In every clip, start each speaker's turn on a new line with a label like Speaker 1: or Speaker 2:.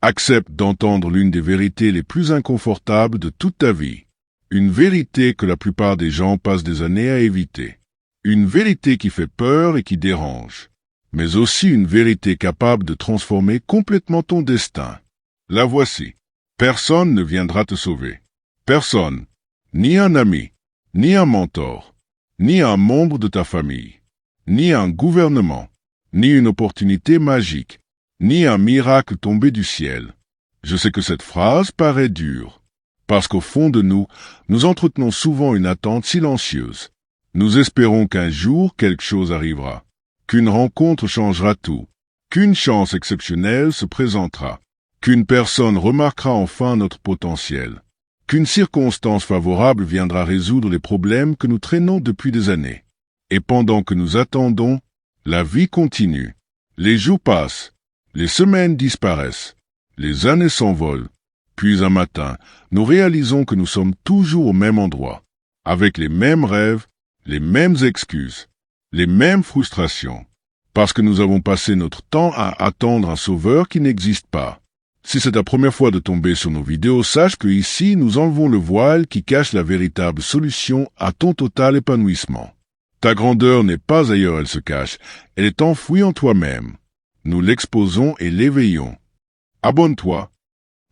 Speaker 1: Accepte d'entendre l'une des vérités les plus inconfortables de toute ta vie. Une vérité que la plupart des gens passent des années à éviter. Une vérité qui fait peur et qui dérange. Mais aussi une vérité capable de transformer complètement ton destin. La voici. Personne ne viendra te sauver. Personne. Ni un ami, ni un mentor, ni un membre de ta famille, ni un gouvernement, ni une opportunité magique, ni un miracle tombé du ciel. Je sais que cette phrase paraît dure, parce qu'au fond de nous, nous entretenons souvent une attente silencieuse. Nous espérons qu'un jour quelque chose arrivera, qu'une rencontre changera tout, qu'une chance exceptionnelle se présentera, qu'une personne remarquera enfin notre potentiel, qu'une circonstance favorable viendra résoudre les problèmes que nous traînons depuis des années. Et pendant que nous attendons, la vie continue. Les jours passent, les semaines disparaissent, les années s'envolent. Puis un matin, nous réalisons que nous sommes toujours au même endroit, avec les mêmes rêves, les mêmes excuses, les mêmes frustrations, parce que nous avons passé notre temps à attendre un sauveur qui n'existe pas. Si c'est ta première fois de tomber sur nos vidéos, sache que ici, nous enlevons le voile qui cache la véritable solution à ton total épanouissement. Ta grandeur n'est pas ailleurs, elle se cache, elle est enfouie en toi-même. Nous l'exposons et l'éveillons. Abonne-toi.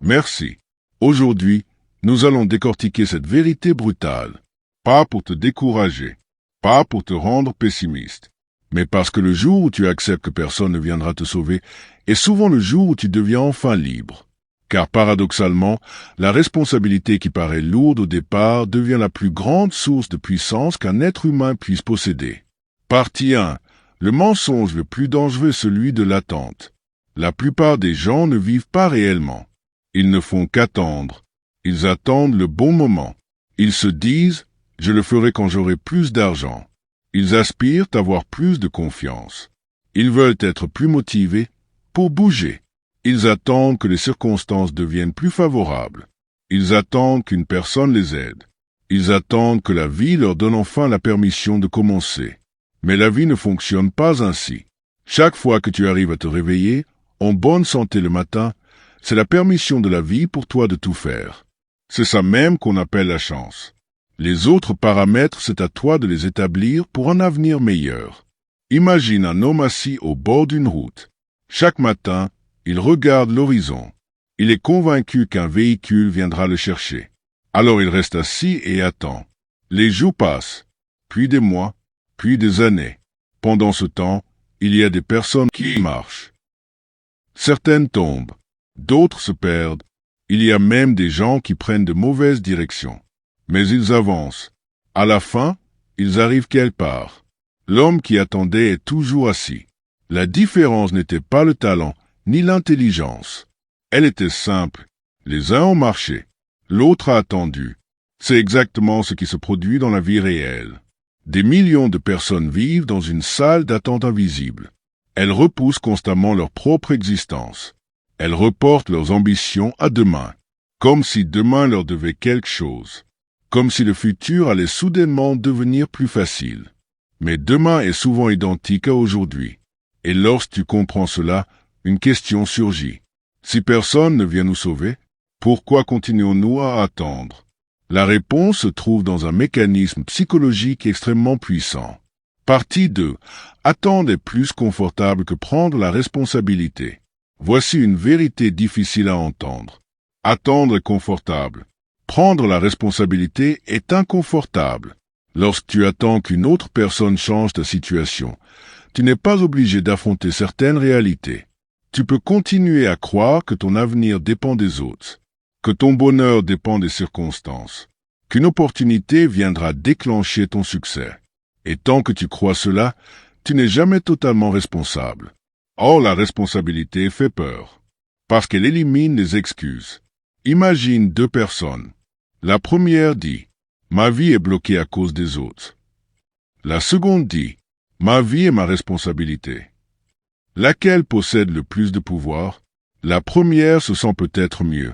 Speaker 1: Merci. Aujourd'hui, nous allons décortiquer cette vérité brutale. Pas pour te décourager, pas pour te rendre pessimiste, mais parce que le jour où tu acceptes que personne ne viendra te sauver est souvent le jour où tu deviens enfin libre. Car paradoxalement, la responsabilité qui paraît lourde au départ devient la plus grande source de puissance qu'un être humain puisse posséder. Partie 1. Le mensonge le plus dangereux est celui de l'attente. La plupart des gens ne vivent pas réellement. Ils ne font qu'attendre. Ils attendent le bon moment. Ils se disent « je le ferai quand j'aurai plus d'argent ». Ils aspirent à avoir plus de confiance. Ils veulent être plus motivés pour bouger. Ils attendent que les circonstances deviennent plus favorables. Ils attendent qu'une personne les aide. Ils attendent que la vie leur donne enfin la permission de commencer. Mais la vie ne fonctionne pas ainsi. Chaque fois que tu arrives à te réveiller, en bonne santé le matin, c'est la permission de la vie pour toi de tout faire. C'est ça même qu'on appelle la chance. Les autres paramètres, c'est à toi de les établir pour un avenir meilleur. Imagine un homme assis au bord d'une route. Chaque matin, il regarde l'horizon. Il est convaincu qu'un véhicule viendra le chercher. Alors il reste assis et attend. Les jours passent, puis des mois, puis des années. Pendant ce temps, il y a des personnes qui marchent. Certaines tombent, d'autres se perdent. Il y a même des gens qui prennent de mauvaises directions. Mais ils avancent. À la fin, ils arrivent quelque part. L'homme qui attendait est toujours assis. La différence n'était pas le talent, ni l'intelligence. Elle était simple. Les uns ont marché, l'autre a attendu. C'est exactement ce qui se produit dans la vie réelle. Des millions de personnes vivent dans une salle d'attente invisible. Elles repoussent constamment leur propre existence. Elles reportent leurs ambitions à demain, comme si demain leur devait quelque chose. Comme si le futur allait soudainement devenir plus facile. Mais demain est souvent identique à aujourd'hui. Et lorsque tu comprends cela, une question surgit. Si personne ne vient nous sauver, pourquoi continuons-nous à attendre? La réponse se trouve dans un mécanisme psychologique extrêmement puissant. Partie 2. Attendre est plus confortable que prendre la responsabilité. Voici une vérité difficile à entendre. Attendre est confortable. Prendre la responsabilité est inconfortable. Lorsque tu attends qu'une autre personne change ta situation, tu n'es pas obligé d'affronter certaines réalités. Tu peux continuer à croire que ton avenir dépend des autres, que ton bonheur dépend des circonstances, qu'une opportunité viendra déclencher ton succès. Et tant que tu crois cela, tu n'es jamais totalement responsable. Or, la responsabilité fait peur, parce qu'elle élimine les excuses. Imagine deux personnes. La première dit « Ma vie est bloquée à cause des autres ». La seconde dit « Ma vie est ma responsabilité ». Laquelle possède le plus de pouvoir? La première se sent peut-être mieux,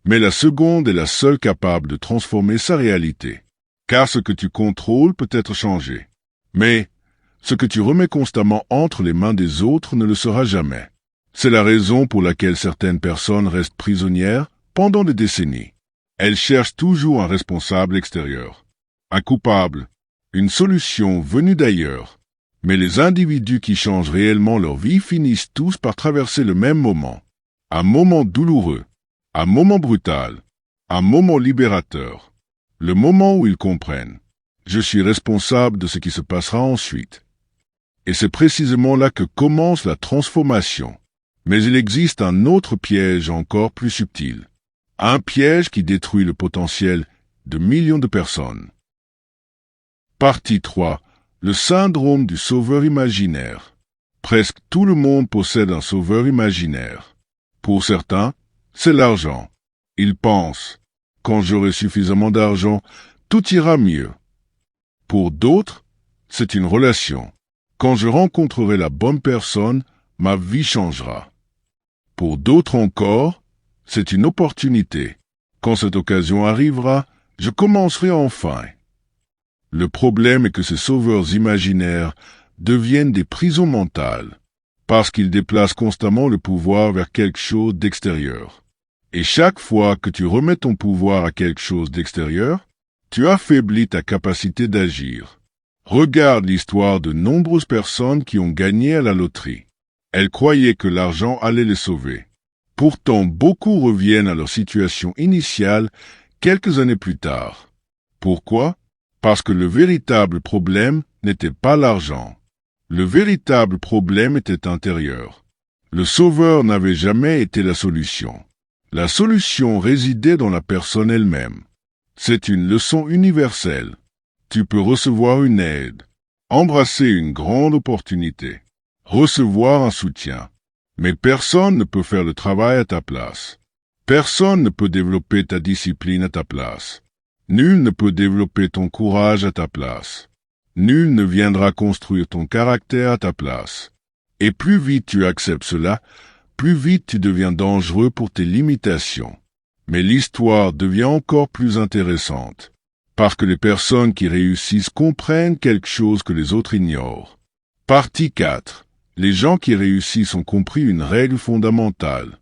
Speaker 1: mais la seconde est la seule capable de transformer sa réalité. Car ce que tu contrôles peut être changé. Mais ce que tu remets constamment entre les mains des autres ne le sera jamais. C'est la raison pour laquelle certaines personnes restent prisonnières pendant des décennies. Elles cherchent toujours un responsable extérieur, un coupable, une solution venue d'ailleurs. Mais les individus qui changent réellement leur vie finissent tous par traverser le même moment. Un moment douloureux, un moment brutal, un moment libérateur. Le moment où ils comprennent. Je suis responsable de ce qui se passera ensuite. Et c'est précisément là que commence la transformation. Mais il existe un autre piège encore plus subtil. Un piège qui détruit le potentiel de millions de personnes. Partie 3. Le syndrome du sauveur imaginaire. Presque tout le monde possède un sauveur imaginaire. Pour certains, c'est l'argent. Ils pensent, quand j'aurai suffisamment d'argent, tout ira mieux. Pour d'autres, c'est une relation. Quand je rencontrerai la bonne personne, ma vie changera. Pour d'autres encore, c'est une opportunité. Quand cette occasion arrivera, je commencerai enfin. Le problème est que ces sauveurs imaginaires deviennent des prisons mentales, parce qu'ils déplacent constamment le pouvoir vers quelque chose d'extérieur. Et chaque fois que tu remets ton pouvoir à quelque chose d'extérieur, tu affaiblis ta capacité d'agir. Regarde l'histoire de nombreuses personnes qui ont gagné à la loterie. Elles croyaient que l'argent allait les sauver. Pourtant, beaucoup reviennent à leur situation initiale quelques années plus tard. Pourquoi? Parce que le véritable problème n'était pas l'argent. Le véritable problème était intérieur. Le sauveur n'avait jamais été la solution. La solution résidait dans la personne elle-même. C'est une leçon universelle. Tu peux recevoir une aide, embrasser une grande opportunité, recevoir un soutien. Mais personne ne peut faire le travail à ta place. Personne ne peut développer ta discipline à ta place. Nul ne peut développer ton courage à ta place. Nul ne viendra construire ton caractère à ta place. Et plus vite tu acceptes cela, plus vite tu deviens dangereux pour tes limitations. Mais l'histoire devient encore plus intéressante, parce que les personnes qui réussissent comprennent quelque chose que les autres ignorent. Partie 4. Les gens qui réussissent ont compris une règle fondamentale.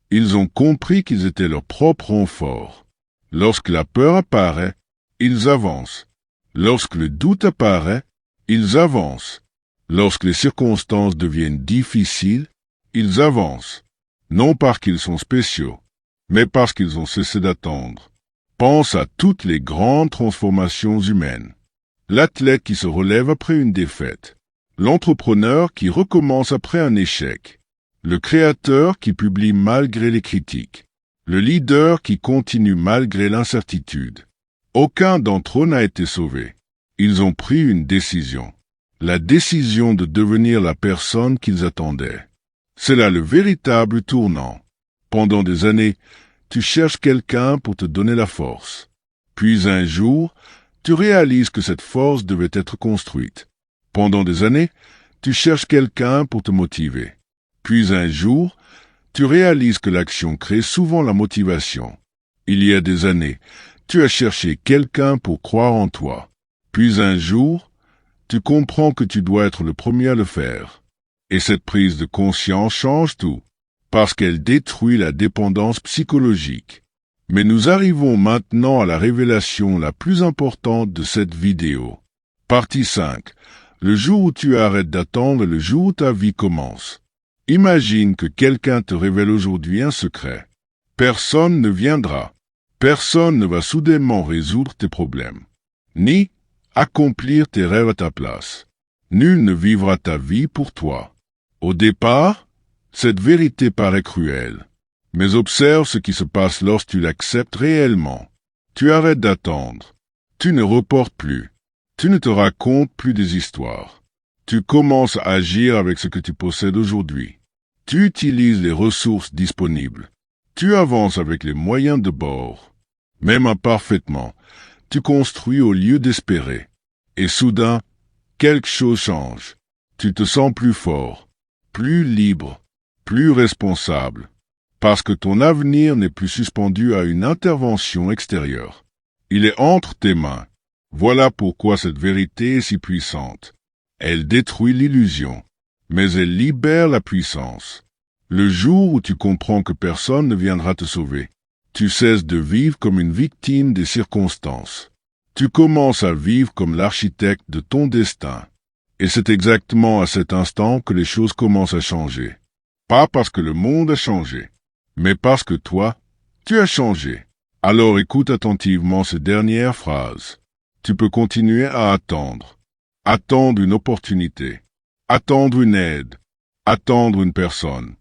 Speaker 1: Ils ont compris qu'ils étaient leur propre renfort. Lorsque la peur apparaît, ils avancent. Lorsque le doute apparaît, ils avancent. Lorsque les circonstances deviennent difficiles, ils avancent. Non parce qu'ils sont spéciaux, mais parce qu'ils ont cessé d'attendre. Pense à toutes les grandes transformations humaines. L'athlète qui se relève après une défaite. L'entrepreneur qui recommence après un échec. Le créateur qui publie malgré les critiques. Le leader qui continue malgré l'incertitude. Aucun d'entre eux n'a été sauvé. Ils ont pris une décision. La décision de devenir la personne qu'ils attendaient. C'est là le véritable tournant. Pendant des années, tu cherches quelqu'un pour te donner la force. Puis un jour, tu réalises que cette force devait être construite. Pendant des années, tu cherches quelqu'un pour te motiver. Puis un jour, tu réalises que l'action crée souvent la motivation. Il y a des années, tu as cherché quelqu'un pour croire en toi. Puis un jour, tu comprends que tu dois être le premier à le faire. Et cette prise de conscience change tout, parce qu'elle détruit la dépendance psychologique. Mais nous arrivons maintenant à la révélation la plus importante de cette vidéo. Partie 5. Le jour où tu arrêtes d'attendre, le jour où ta vie commence. Imagine que quelqu'un te révèle aujourd'hui un secret. Personne ne viendra. Personne ne va soudainement résoudre tes problèmes, ni accomplir tes rêves à ta place. Nul ne vivra ta vie pour toi. Au départ, cette vérité paraît cruelle. Mais observe ce qui se passe lorsque tu l'acceptes réellement. Tu arrêtes d'attendre. Tu ne reportes plus. Tu ne te racontes plus des histoires. Tu commences à agir avec ce que tu possèdes aujourd'hui. Tu utilises les ressources disponibles. Tu avances avec les moyens de bord. Même imparfaitement, tu construis au lieu d'espérer. Et soudain, quelque chose change. Tu te sens plus fort, plus libre, plus responsable. Parce que ton avenir n'est plus suspendu à une intervention extérieure. Il est entre tes mains. Voilà pourquoi cette vérité est si puissante. Elle détruit l'illusion, mais elle libère la puissance. Le jour où tu comprends que personne ne viendra te sauver, tu cesses de vivre comme une victime des circonstances. Tu commences à vivre comme l'architecte de ton destin. Et c'est exactement à cet instant que les choses commencent à changer. Pas parce que le monde a changé, mais parce que toi, tu as changé. Alors écoute attentivement ces dernières phrases. Tu peux continuer à attendre. Attendre une opportunité. Attendre une aide. Attendre une personne.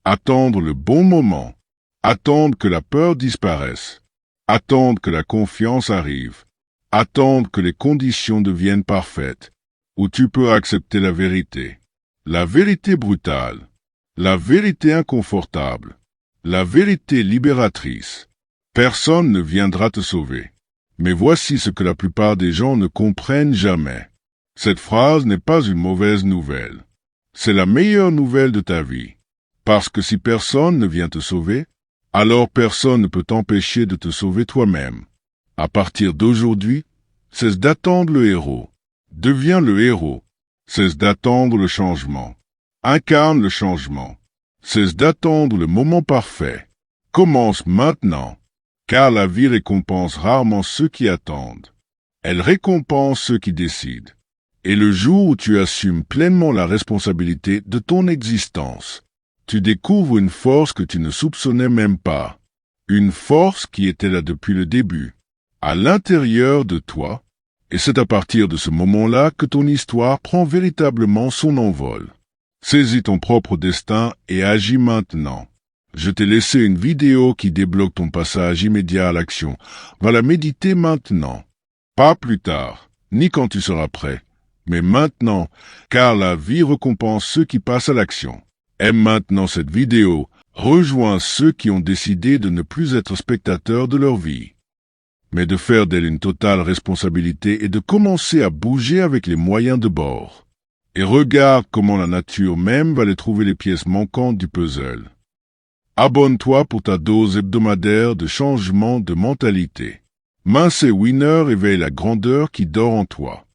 Speaker 1: Attendre le bon moment. Attendre que la peur disparaisse. Attendre que la confiance arrive. Attendre que les conditions deviennent parfaites. Où tu peux accepter la vérité brutale, la vérité inconfortable, la vérité libératrice. Personne ne viendra te sauver. Mais voici ce que la plupart des gens ne comprennent jamais. Cette phrase n'est pas une mauvaise nouvelle. C'est la meilleure nouvelle de ta vie. Parce que si personne ne vient te sauver, alors personne ne peut t'empêcher de te sauver toi-même. À partir d'aujourd'hui, cesse d'attendre le héros. Deviens le héros. Cesse d'attendre le changement. Incarne le changement. Cesse d'attendre le moment parfait. Commence maintenant, car la vie récompense rarement ceux qui attendent. Elle récompense ceux qui décident. Et le jour où tu assumes pleinement la responsabilité de ton existence, tu découvres une force que tu ne soupçonnais même pas. Une force qui était là depuis le début, à l'intérieur de toi. Et c'est à partir de ce moment-là que ton histoire prend véritablement son envol. Saisis ton propre destin et agis maintenant. Je t'ai laissé une vidéo qui débloque ton passage immédiat à l'action. Va la méditer maintenant. Pas plus tard, ni quand tu seras prêt, mais maintenant, car la vie récompense ceux qui passent à l'action. Aime maintenant cette vidéo. Rejoins ceux qui ont décidé de ne plus être spectateurs de leur vie, mais de faire d'elle une totale responsabilité et de commencer à bouger avec les moyens de bord. Et regarde comment la nature même va les trouver les pièces manquantes du puzzle. Abonne-toi pour ta dose hebdomadaire de changement de mentalité. Mince et Winner éveille la grandeur qui dort en toi.